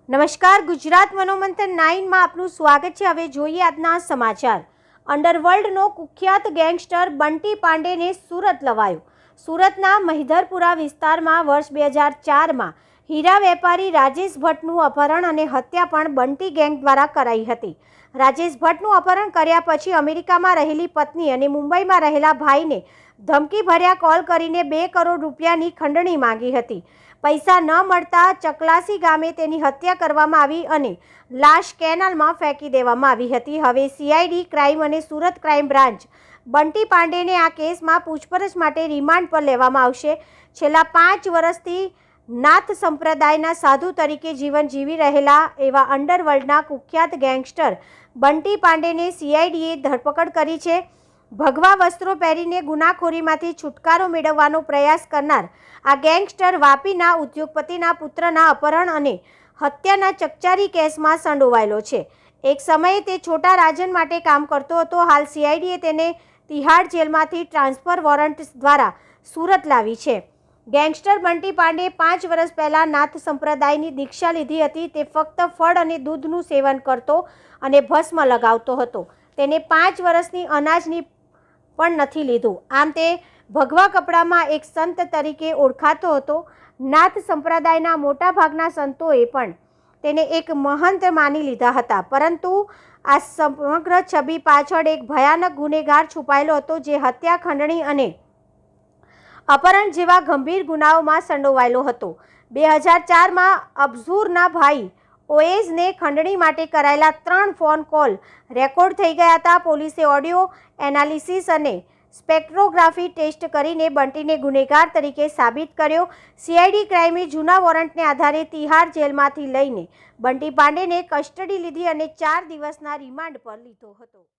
નમસ્કાર, ગુજરાત મનોમંથન 9 માં આપનું સ્વાગત છે। હવે જોઈએ આજના સમાચાર। અંડરવર્લ્ડનો કુખ્યાત ગેંગસ્ટર બંટી પાંડેને સુરત લવાયો। સુરતના મહિધરપુરા વિસ્તારમાં વર્ષ 2004માં હીરા વેપારી રાજેશ ભટ્ટનું અપહરણ અને હત્યા પણ બંટી ગેંગ દ્વારા કરાઈ હતી। રાજેશ ભટ્ટનું અપહરણ કર્યા પછી અમેરિકામાં રહેલી પત્ની અને મુંબઈમાં રહેલા ભાઈને ધમકી ભર્યા કોલ કરીને 2 કરોડ રૂપિયાની ખંડણી માંગી હતી। પૈસા ન મળતા ચકલાસી ગામે તેની હત્યા કરવામાં આવી અને લાશ કેનાલમાં ફેંકી દેવામાં આવી હતી। હવે સીઆઈડી ક્રાઇમ અને સુરત ક્રાઇમ બ્રાન્ચ બંટી પાંડેને આ કેસમાં પૂછપરછ માટે રિમાન્ડ પર લેવામાં આવશે। છેલ્લા 5 વર્ષથી નાથ સંપ્રદાયના સાધુ તરીકે જીવન જીવી રહેલા એવા અંડરવર્લ્ડના કુખ્યાત ગેંગસ્ટર બંટી પાંડેને સીઆઈડીએ ધરપકડ કરી છે। ભગવા વસ્ત્રો પહેરીને ગુનાખોરીમાંથી છુટકારો મેળવવાનો પ્રયાસ કરનાર આ ગેંગસ્ટર વાપીના ઉદ્યોગપતિના પુત્રના અપહરણ અને હત્યાના ચકચારી કેસમાં સંડોવાયેલો છે। એક સમયે તે છોટા રાજન માટે કામ કરતો હતો। હાલ સીઆઈડીએ તેને તિહાડ જેલમાંથી ટ્રાન્સફર વોરંટ દ્વારા સુરત લાવી છે। ગેંગસ્ટર બંટી પાંડે 5 વર્ષ પહેલા નાથ સંપ્રદાયની દીક્ષા લીધી હતી। તે ફક્ત ફળ અને દૂધનું સેવન કરતો અને ભસ્મ લગાવતો હતો। તેને 5 વર્ષની અનાજની પણ નથી લીધું। આમ તે ભગવા કપડામાં એક સંત તરીકે ઓળખાતો હતો। નાથ સંપ્રદાયના મોટાભાગના સંતોએ પણ તેને એક મહંત માની લીધા હતા, પરંતુ આ સમગ્ર છબી પાછળ એક ભયાનક ગુનેગાર છુપાયેલો હતો, જે હત્યા, ખંડણી અને અપહરણ જેવા ગંભીર ગુનાઓમાં સંડોવાયેલો હતો। 2004માં અબઝુરના ભાઈ ઓએઝને ખંડણી માટે કરાયેલા 3 ફોન કોલ રેકોર્ડ થઈ ગયા હતા। પોલીસે ઓડિયો એનાલિસિસ અને સ્પેક્ટ્રોગ્રાફી ટેસ્ટ કરીને બંટીને ગુનેગાર તરીકે સાબિત કર્યો। સીઆઈડી ક્રાઇમે જૂના વોરંટને આધારે તિહાડ જેલમાંથી લઈને બંટી પાંડેને કસ્ટડી લીધી અને 4 દિવસના રિમાન્ડ પર લીધો હતો।